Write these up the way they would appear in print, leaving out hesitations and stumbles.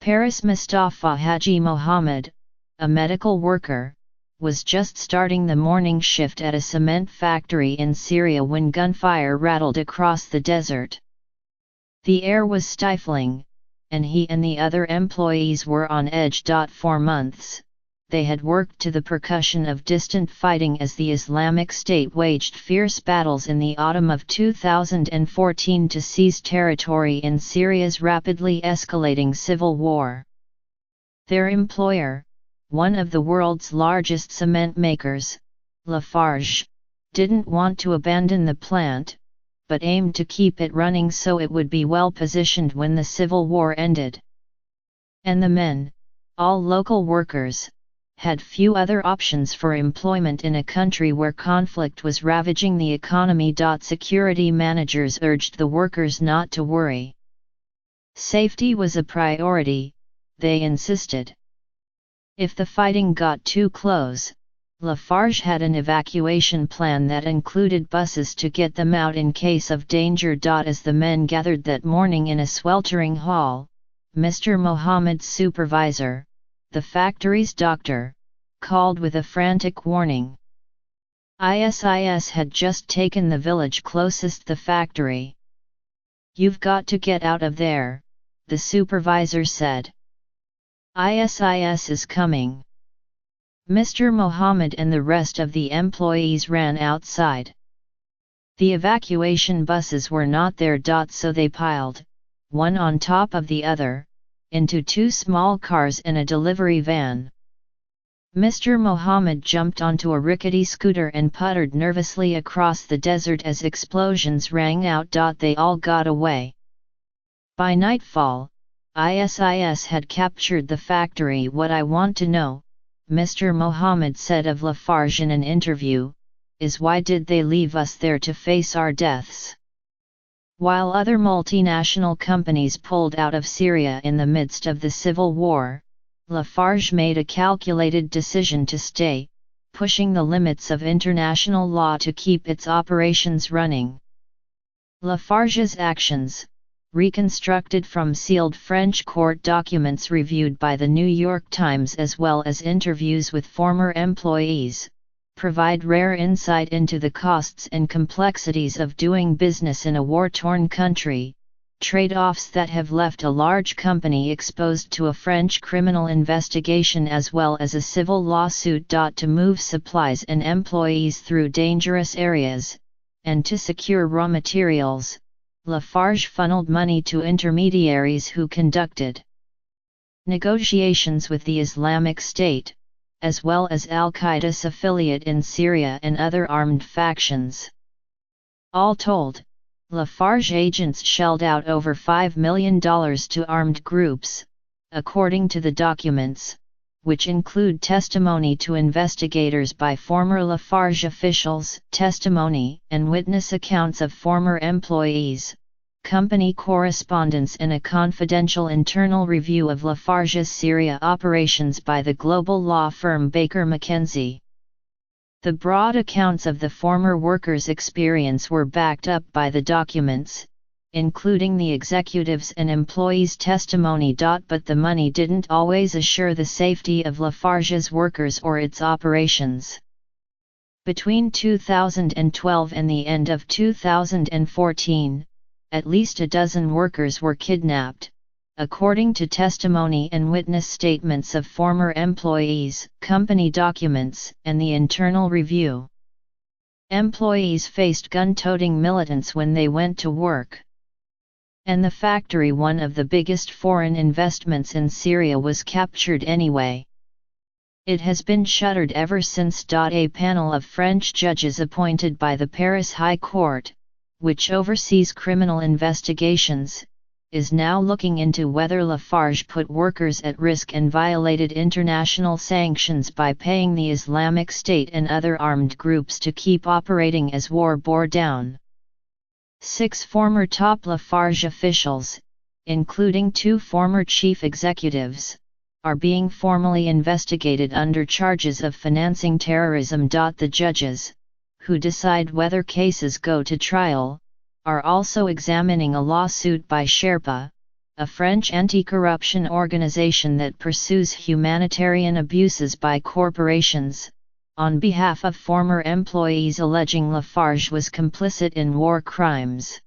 Paris. Mustafa Haji Mohammed, a medical worker, was just starting the morning shift at a cement factory in Syria when gunfire rattled across the desert. The air was stifling, and he and the other employees were on edge. For months, they had worked to the percussion of distant fighting as the Islamic State waged fierce battles in the autumn of 2014 to seize territory in Syria's rapidly escalating civil war. Their employer, one of the world's largest cement makers, LOLA'S, didn't want to abandon the plant, but aimed to keep it running so it would be well positioned when the civil war ended. And the men, all local workers, had few other options for employment in a country where conflict was ravaging the economy. Security managers urged the workers not to worry. Safety was a priority, they insisted. If the fighting got too close, LOLA'S had an evacuation plan that included buses to get them out in case of danger. As the men gathered that morning in a sweltering hall, Mr. Mohammed's supervisor, the factory's doctor, called with a frantic warning. ISIS had just taken the village closest the factory. "You've got to get out of there," the supervisor said. "ISIS is coming." Mr. Mohammed and the rest of the employees ran outside. The evacuation buses were not there. So they piled, one on top of the other, into two small cars and a delivery van. Mr. Mohammed jumped onto a rickety scooter and puttered nervously across the desert as explosions rang out. They all got away. By nightfall, ISIS had captured the factory. "What I want to know," Mr. Mohammed said of LOLA'S in an interview, "is why did they leave us there to face our deaths?" While other multinational companies pulled out of Syria in the midst of the civil war, LOLA'S made a calculated decision to stay, pushing the limits of international law to keep its operations running. LOLA'S actions, reconstructed from sealed French court documents reviewed by the New York Times as well as interviews with former employees, provide rare insight into the costs and complexities of doing business in a war-torn country, trade-offs that have left a large company exposed to a French criminal investigation as well as a civil lawsuit. To move supplies and employees through dangerous areas, and to secure raw materials, LOLA'S funneled money to intermediaries who conducted negotiations with the Islamic State, as well as Al-Qaeda's affiliate in Syria and other armed factions. All told, LOLA'S agents shelled out over $5 million to armed groups, according to the documents, which include testimony to investigators by former LOLA'S officials, testimony and witness accounts of former employees, company correspondence and a confidential internal review of LOLA'S Syria operations by the global law firm Baker McKenzie. The broad accounts of the former workers' experience were backed up by the documents, including the executives' and employees' testimony. But the money didn't always assure the safety of LOLA'S workers or its operations. Between 2012 and the end of 2014, at least a dozen workers were kidnapped, according to testimony and witness statements of former employees, company documents, and the internal review. Employees faced gun-toting militants when they went to work. And the factory, one of the biggest foreign investments in Syria, was captured anyway. It has been shuttered ever since. A panel of French judges appointed by the Paris High Court, which oversees criminal investigations, is now looking into whether LOLA'S put workers at risk and violated international sanctions by paying the Islamic State and other armed groups to keep operating as war bore down. 6 former top LOLA'S officials, including 2 former chief executives, are being formally investigated under charges of financing terrorism. The judges, who decide whether cases go to trial, are also examining a lawsuit by Sherpa, a French anti-corruption organization that pursues humanitarian abuses by corporations, on behalf of former employees alleging Lafarge was complicit in war crimes.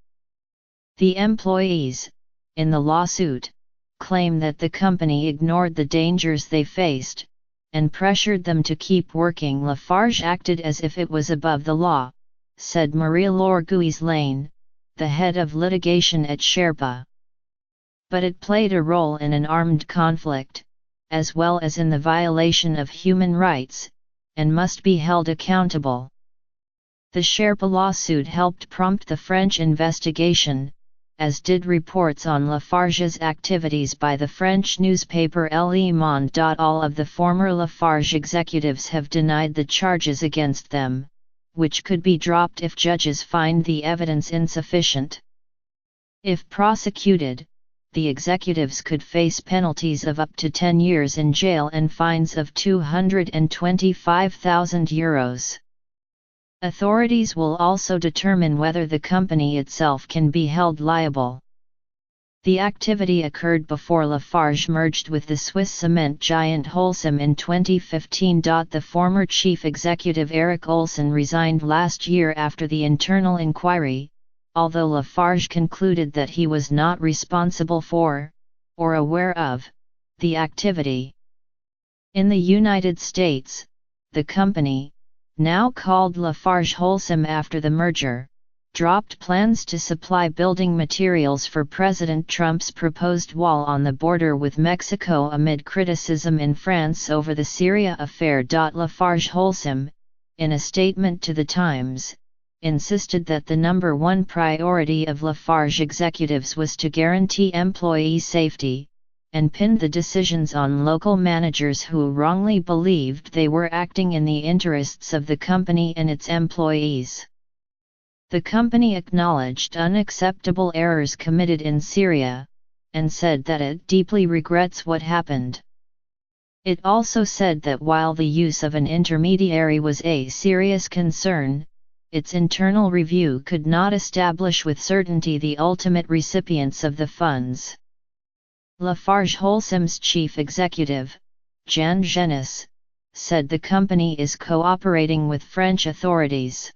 The employees, in the lawsuit, claim that the company ignored the dangers they faced, and pressured them to keep working. Lafarge acted as if it was above the law, said Marie-Laure Guislain, the head of litigation at Sherpa. But it played a role in an armed conflict, as well as in the violation of human rights, and must be held accountable. The Sherpa lawsuit helped prompt the French investigation, as did reports on Lafarge's activities by the French newspaper Le Monde. All of the former Lafarge executives have denied the charges against them, which could be dropped if judges find the evidence insufficient. If prosecuted, the executives could face penalties of up to 10 years in jail and fines of €225,000. Authorities will also determine whether the company itself can be held liable. The activity occurred before Lafarge merged with the Swiss cement giant Holcim in 2015. The former chief executive Eric Olson resigned last year after the internal inquiry, although Lafarge concluded that he was not responsible for, or aware of, the activity. In the United States, the company, now called Lafarge Holcim after the merger, dropped plans to supply building materials for President Trump's proposed wall on the border with Mexico amid criticism in France over the Syria affair. Lafarge Holcim, in a statement to The Times, insisted that the number one priority of Lafarge executives was to guarantee employee safety, and pinned the decisions on local managers who wrongly believed they were acting in the interests of the company and its employees. The company acknowledged unacceptable errors committed in Syria, and said that it deeply regrets what happened. It also said that while the use of an intermediary was a serious concern, its internal review could not establish with certainty the ultimate recipients of the funds. Lafarge Holcim's chief executive, Jean Genis, said the company is cooperating with French authorities.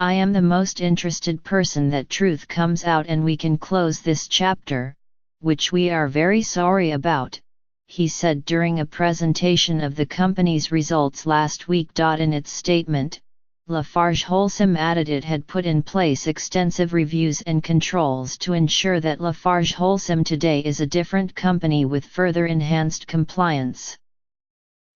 "I am the most interested person that truth comes out and we can close this chapter, which we are very sorry about," he said during a presentation of the company's results last week. In its statement, Lafarge Holcim added it had put in place extensive reviews and controls to ensure that Lafarge Holcim today is a different company with further enhanced compliance.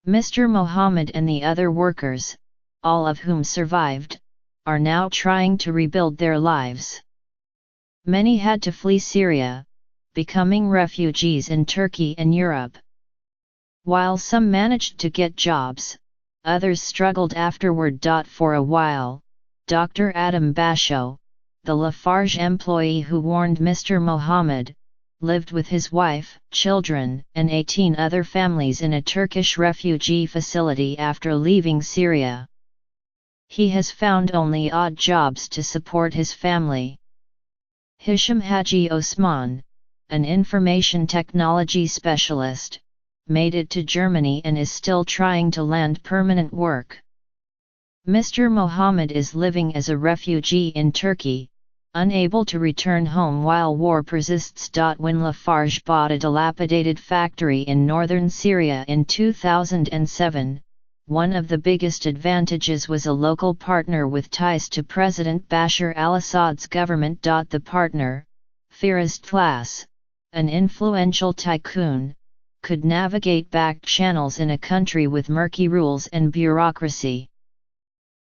Mr. Mohammed and the other workers, all of whom survived, are now trying to rebuild their lives. Many had to flee Syria, becoming refugees in Turkey and Europe. While some managed to get jobs, others struggled afterward. For a while, Dr. Adam Basho, the Lafarge employee who warned Mr. Mohammed, lived with his wife, children, and 18 other families in a Turkish refugee facility after leaving Syria. He has found only odd jobs to support his family. Hisham Haji Osman, an information technology specialist, made it to Germany and is still trying to land permanent work. Mr. Mohammed is living as a refugee in Turkey, unable to return home while war persists. When Lafarge bought a dilapidated factory in northern Syria in 2007, one of the biggest advantages was a local partner with ties to President Bashar al-Assad's government. The partner, Firas Tlas, an influential tycoon, could navigate back channels in a country with murky rules and bureaucracy.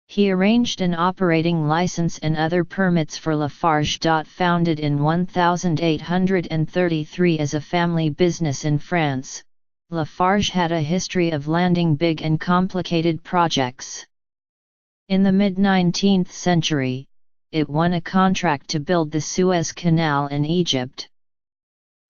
He arranged an operating license and other permits for Lafarge. Founded in 1833 as a family business in France, Lafarge had a history of landing big and complicated projects. In the mid-19th century, it won a contract to build the Suez Canal in Egypt.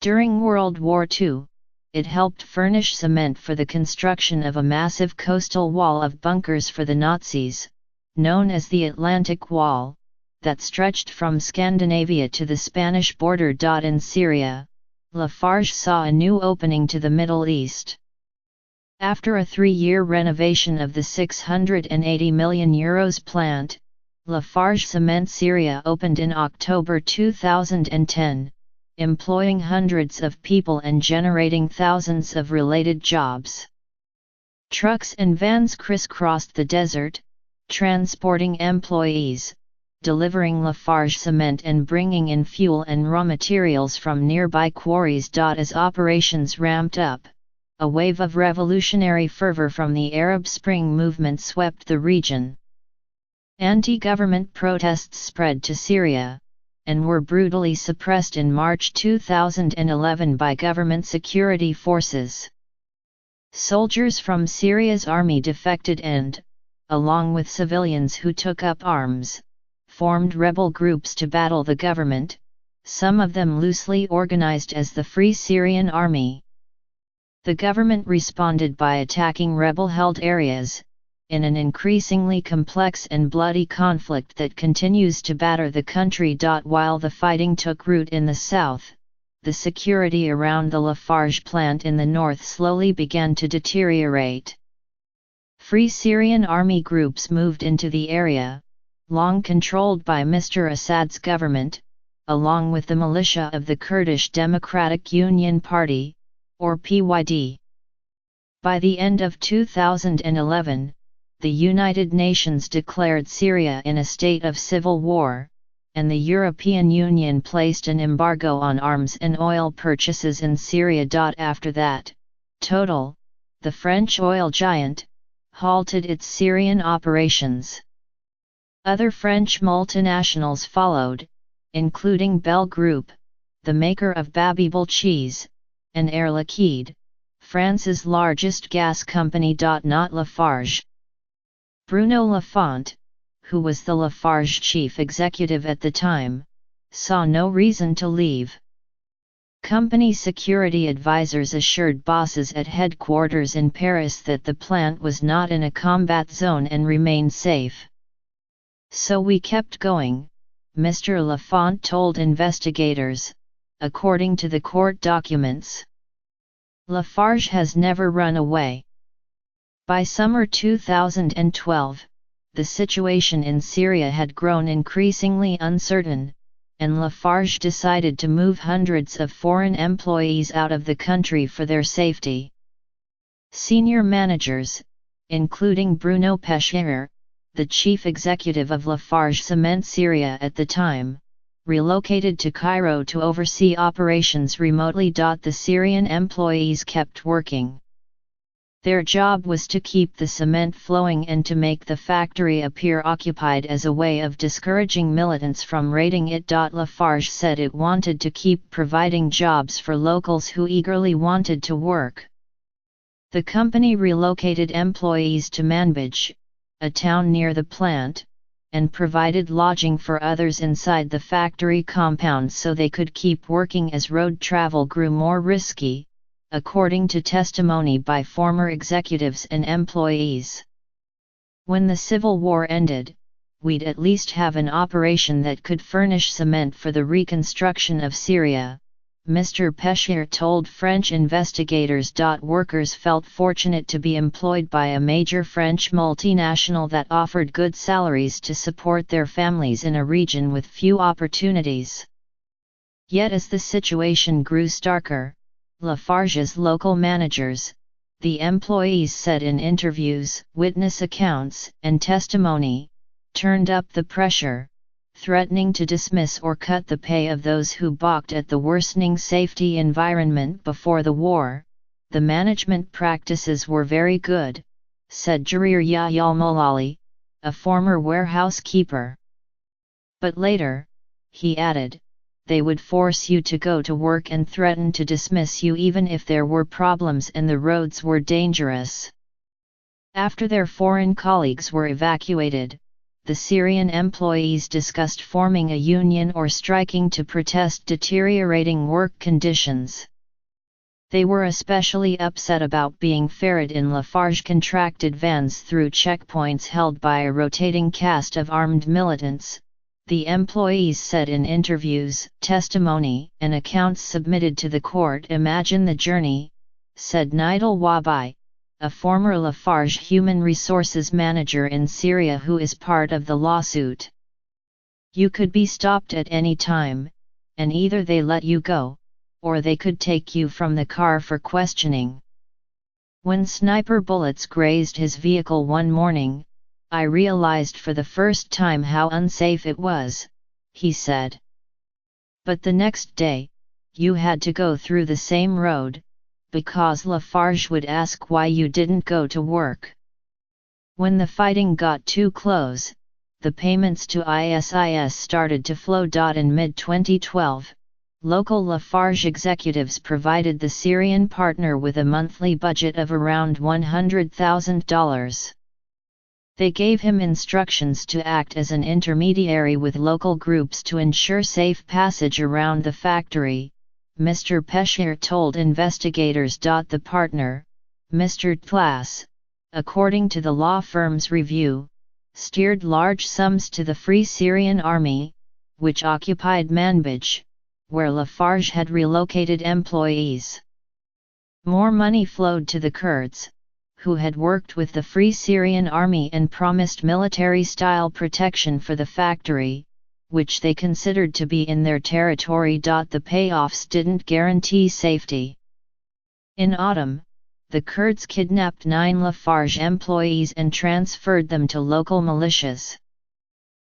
During World War II, it helped furnish cement for the construction of a massive coastal wall of bunkers for the Nazis, known as the Atlantic Wall, that stretched from Scandinavia to the Spanish border. In Syria, Lafarge saw a new opening to the Middle East. After a 3-year renovation of the €680 million plant, Lafarge Cement Syria opened in October 2010, employing hundreds of people and generating thousands of related jobs. Trucks and vans crisscrossed the desert, transporting employees, delivering Lafarge cement and bringing in fuel and raw materials from nearby quarries. As operations ramped up, a wave of revolutionary fervor from the Arab Spring movement swept the region. Anti-government protests spread to Syria, and were brutally suppressed in March 2011 by government security forces. Soldiers from Syria's army defected and, along with civilians who took up arms, formed rebel groups to battle the government, some of them loosely organized as the Free Syrian Army. The government responded by attacking rebel-held areas, in an increasingly complex and bloody conflict that continues to batter the country. While the fighting took root in the south, the security around the Lafarge plant in the north slowly began to deteriorate. Free Syrian army groups moved into the area, long controlled by Mr. Assad's government, along with the militia of the Kurdish Democratic Union Party, or PYD. By the end of 2011, the United Nations declared Syria in a state of civil war, and the European Union placed an embargo on arms and oil purchases in Syria. After that, Total, the French oil giant, halted its Syrian operations. Other French multinationals followed, including Bell Group, the maker of Babybel cheese, and Air Liquide, France's largest gas company. Not Lafarge. Bruno Lafont, who was the Lafarge chief executive at the time, saw no reason to leave. Company security advisors assured bosses at headquarters in Paris that the plant was not in a combat zone and remained safe. "So we kept going," Mr. Lafont told investigators, according to the court documents. Lafarge has never run away. By summer 2012, the situation in Syria had grown increasingly uncertain, and Lafarge decided to move hundreds of foreign employees out of the country for their safety. Senior managers, including Bruno Peschier, the chief executive of Lafarge Cement Syria at the time, relocated to Cairo to oversee operations remotely. The Syrian employees kept working. Their job was to keep the cement flowing and to make the factory appear occupied as a way of discouraging militants from raiding it. Lafarge said it wanted to keep providing jobs for locals who eagerly wanted to work. The company relocated employees to Manbij, a town near the plant, and provided lodging for others inside the factory compound so they could keep working as road travel grew more risky, according to testimony by former executives and employees. "When the civil war ended, we'd at least have an operation that could furnish cement for the reconstruction of Syria," Mr. Peschier told French investigators. Workers felt fortunate to be employed by a major French multinational that offered good salaries to support their families in a region with few opportunities. Yet as the situation grew starker, Lafarge's local managers, the employees said in interviews, witness accounts, and testimony, turned up the pressure, threatening to dismiss or cut the pay of those who balked at the worsening safety environment before the war. "The management practices were very good," said Jarir Yahya Molali, a former warehouse keeper. "But later," he added, "they would force you to go to work and threaten to dismiss you even if there were problems and the roads were dangerous." After their foreign colleagues were evacuated, the Syrian employees discussed forming a union or striking to protest deteriorating work conditions. They were especially upset about being ferried in Lafarge-contracted vans through checkpoints held by a rotating cast of armed militants, the employees said in interviews, testimony, and accounts submitted to the court. Imagine the journey, said Nidal Wabai, a former Lafarge human resources manager in Syria who is part of the lawsuit. You could be stopped at any time, and either they let you go, or they could take you from the car for questioning. When sniper bullets grazed his vehicle one morning, I realized for the first time how unsafe it was, he said. But the next day, you had to go through the same road, because Lafarge would ask why you didn't go to work. When the fighting got too close, the payments to ISIS started to flow. In mid-2012, local Lafarge executives provided the Syrian partner with a monthly budget of around $100,000. They gave him instructions to act as an intermediary with local groups to ensure safe passage around the factory, Mr. Peshir told investigators. The partner, Mr. Tlas, according to the law firm's review, steered large sums to the Free Syrian Army, which occupied Manbij, where Lafarge had relocated employees. More money flowed to the Kurds, who had worked with the Free Syrian Army and promised military-style protection for the factory, which they considered to be in their territory. The payoffs didn't guarantee safety. In autumn, the Kurds kidnapped 9 Lafarge employees and transferred them to local militias.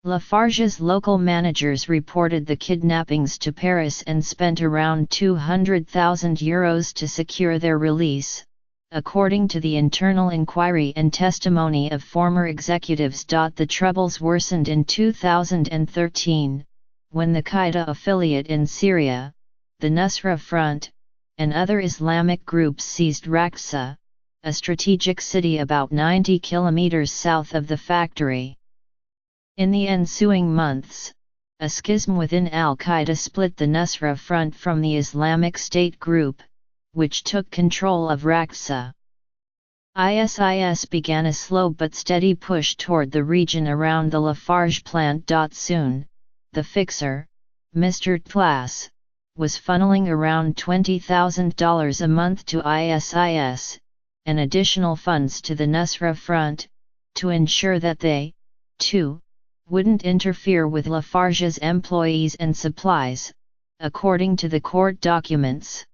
Lafarge's local managers reported the kidnappings to Paris and spent around €200,000 to secure their release, according to the internal inquiry and testimony of former executives. The troubles worsened in 2013, when the Qaeda affiliate in Syria, the Nusra Front, and other Islamic groups seized Raqqa, a strategic city about 90 kilometers south of the factory. In the ensuing months, a schism within al-Qaeda split the Nusra Front from the Islamic State group, which took control of Raqqa. ISIS began a slow but steady push toward the region around the Lafarge plant. Soon, the fixer, Mr. Tlas, was funneling around $20,000 a month to ISIS, and additional funds to the Nusra Front, to ensure that they, too, wouldn't interfere with Lafarge's employees and supplies, according to the court documents.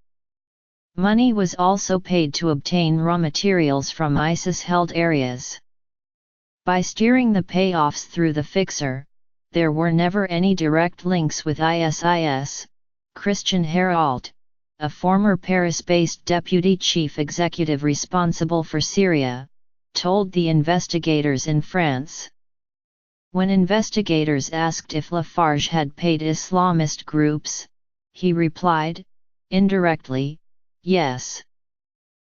Money was also paid to obtain raw materials from ISIS-held areas. By steering the payoffs through the fixer, there were never any direct links with ISIS. Christian Herald, a former Paris-based deputy chief executive responsible for Syria, told the investigators in France. When investigators asked if Lafarge had paid Islamist groups, he replied, indirectly, yes.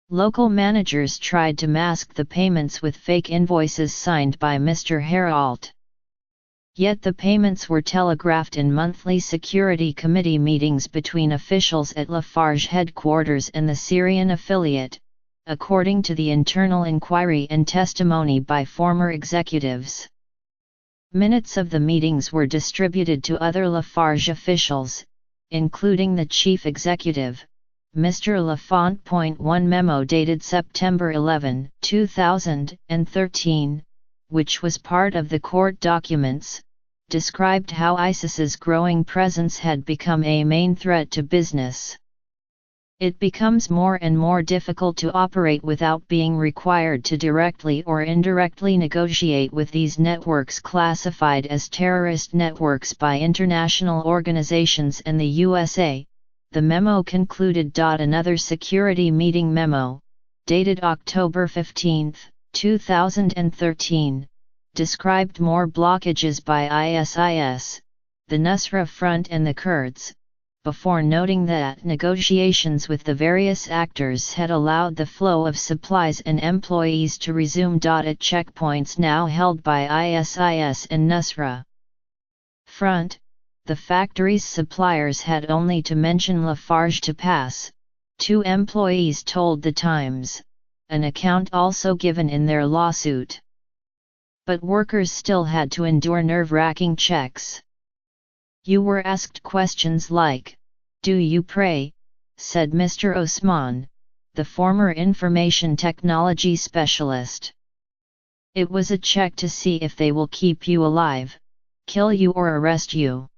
Local managers tried to mask the payments with fake invoices signed by Mr. Herald. Yet the payments were telegraphed in monthly Security Committee meetings between officials at Lafarge headquarters and the Syrian affiliate, according to the internal inquiry and testimony by former executives. Minutes of the meetings were distributed to other Lafarge officials, including the chief executive, Mr. Lafont. One memo dated September 11, 2013, which was part of the court documents, described how ISIS's growing presence had become a main threat to business. It becomes more and more difficult to operate without being required to directly or indirectly negotiate with these networks classified as terrorist networks by international organizations and the USA, the memo concluded. Another security meeting memo, dated October 15, 2013, described more blockages by ISIS, the Nusra Front and the Kurds, before noting that negotiations with the various actors had allowed the flow of supplies and employees to resume. At checkpoints now held by ISIS and Nusra Front, the factory's suppliers had only to mention Lafarge to pass, 2 employees told The Times, an account also given in their lawsuit. But workers still had to endure nerve-wracking checks. You were asked questions like, "Do you pray?" said Mr. Osman, the former information technology specialist. It was a check to see if they will keep you alive, kill you or arrest you.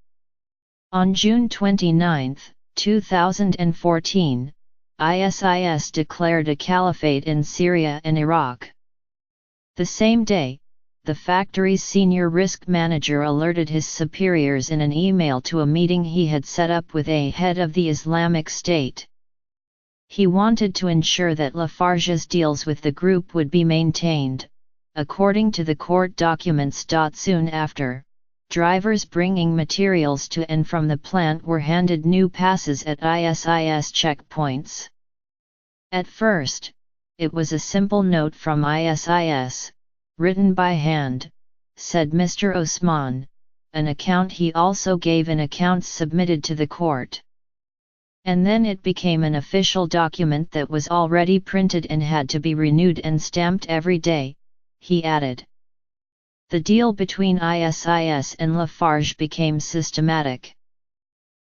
On June 29, 2014, ISIS declared a caliphate in Syria and Iraq. The same day, the factory's senior risk manager alerted his superiors in an email to a meeting he had set up with a head of the Islamic State. He wanted to ensure that Lafarge's deals with the group would be maintained, according to the court documents. Soon after, drivers bringing materials to and from the plant were handed new passes at ISIS checkpoints. At first, it was a simple note from ISIS, written by hand, said Mr. Osman, an account he also gave in accounts submitted to the court. And then it became an official document that was already printed and had to be renewed and stamped every day, he added. The deal between ISIS and Lafarge became systematic.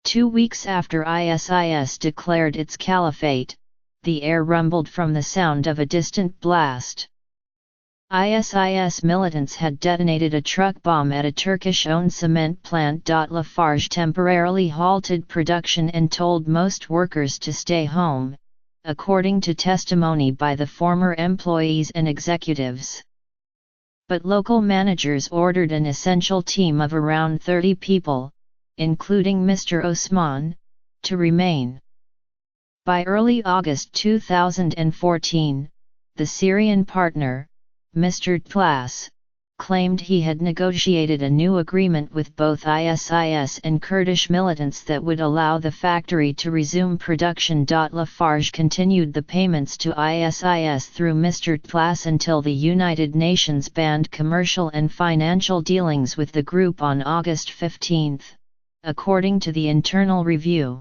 2 weeks after ISIS declared its caliphate, the air rumbled from the sound of a distant blast. ISIS militants had detonated a truck bomb at a Turkish-owned cement plant. Lafarge temporarily halted production and told most workers to stay home, according to testimony by the former employees and executives. But local managers ordered an essential team of around 30 people, including Mr. Osman, to remain. By early August 2014, the Syrian partner, Mr. Tlas, claimed he had negotiated a new agreement with both ISIS and Kurdish militants that would allow the factory to resume production. Lafarge continued the payments to ISIS through Mr. Tlas until the United Nations banned commercial and financial dealings with the group on August 15, according to the internal review.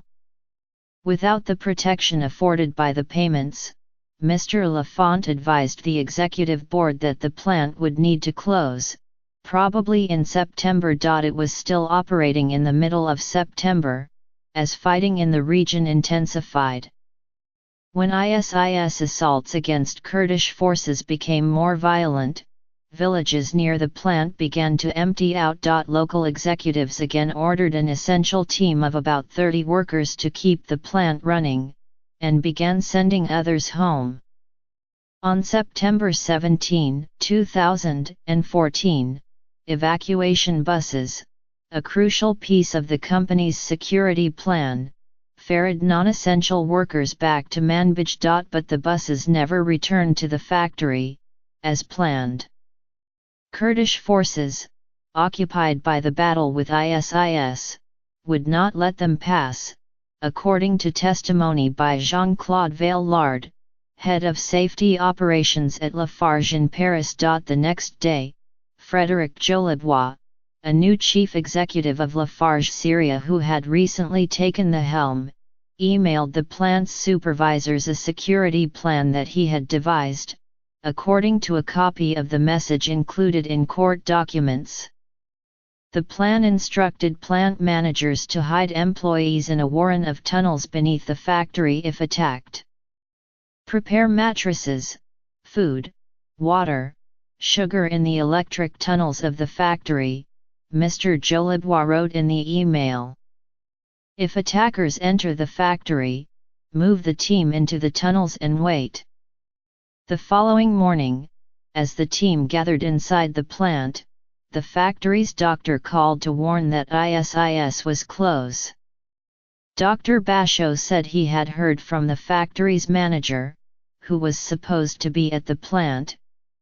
Without the protection afforded by the payments, Mr. Lafont advised the executive board that the plant would need to close, probably in September. It was still operating in the middle of September, as fighting in the region intensified. When ISIS assaults against Kurdish forces became more violent, villages near the plant began to empty out. Local executives again ordered an essential team of about 30 workers to keep the plant running, and began sending others home. On September 17, 2014, evacuation buses, a crucial piece of the company's security plan, ferried non-essential workers back to Manbij. But the buses never returned to the factory, as planned. Kurdish forces, occupied by the battle with ISIS, would not let them pass, according to testimony by Jean-Claude Vaillard, head of safety operations at Lafarge in Paris. The next day, Frédéric Jolibois, a new chief executive of Lafarge Syria who had recently taken the helm, emailed the plant's supervisors a security plan that he had devised, according to a copy of the message included in court documents. The plan instructed plant managers to hide employees in a warren of tunnels beneath the factory if attacked. Prepare mattresses, food, water, sugar in the electric tunnels of the factory, Mr. Jolibois wrote in the email. If attackers enter the factory, move the team into the tunnels and wait. The following morning, as the team gathered inside the plant, the factory's doctor called to warn that ISIS was close. Dr. Basho said he had heard from the factory's manager, who was supposed to be at the plant,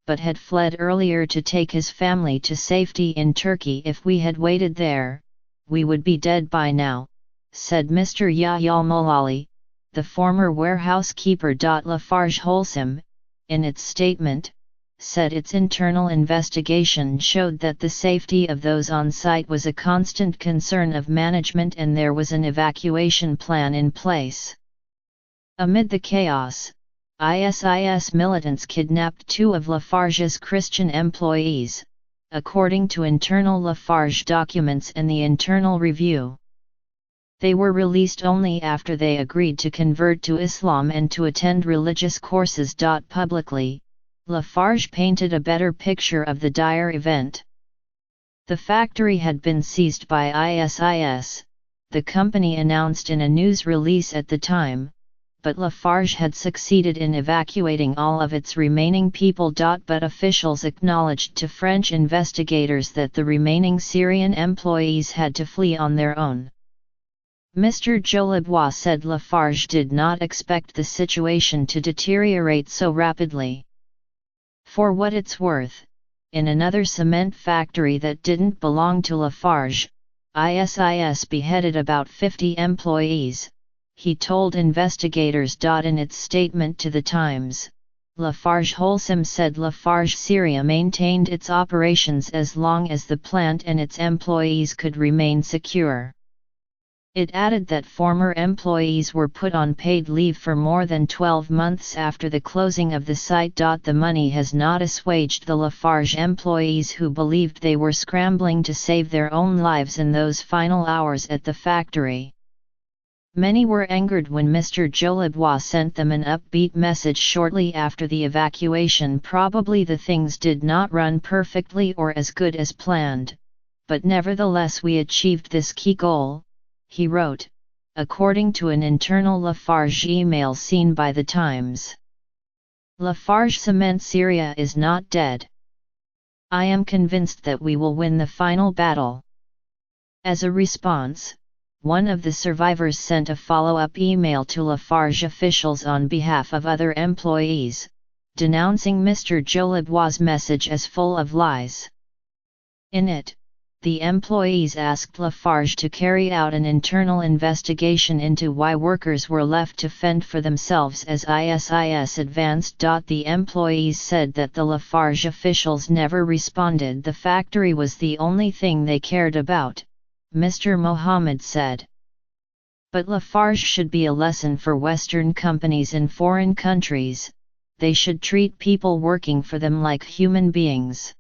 but had fled earlier to take his family to safety in Turkey. If we had waited there, we would be dead by now, said Mr. Yahya Molali, the former warehouse keeper. Lafarge Wholesome, in its statement, said its internal investigation showed that the safety of those on site was a constant concern of management and there was an evacuation plan in place. Amid the chaos, ISIS militants kidnapped 2 of Lafarge's Christian employees, according to internal Lafarge documents and the internal review. They were released only after they agreed to convert to Islam and to attend religious courses. Publicly, Lafarge painted a better picture of the dire event. The factory had been seized by ISIS, the company announced in a news release at the time, but Lafarge had succeeded in evacuating all of its remaining people. But officials acknowledged to French investigators that the remaining Syrian employees had to flee on their own. Mr. Jolibois said Lafarge did not expect the situation to deteriorate so rapidly. For what it's worth, in another cement factory that didn't belong to Lafarge, ISIS beheaded about 50 employees, he told investigators. In its statement to the Times, Lafarge Holcim said Lafarge Syria maintained its operations as long as the plant and its employees could remain secure. It added that former employees were put on paid leave for more than 12 months after the closing of the site. The money has not assuaged the Lafarge employees who believed they were scrambling to save their own lives in those final hours at the factory. Many were angered when Mr. Jolibois sent them an upbeat message shortly after the evacuation. Probably the things did not run perfectly or as good as planned, but nevertheless we achieved this key goal, he wrote, according to an internal Lafarge email seen by the Times. Lafarge Cement Syria is not dead. I am convinced that we will win the final battle. As a response, one of the survivors sent a follow-up email to Lafarge officials on behalf of other employees, denouncing Mr. Jolibois' message as full of lies. In it, the employees asked Lafarge to carry out an internal investigation into why workers were left to fend for themselves as ISIS advanced. The employees said that the Lafarge officials never responded. The factory was the only thing they cared about, Mr. Mohammed said. But Lafarge should be a lesson for Western companies in foreign countries. They should treat people working for them like human beings.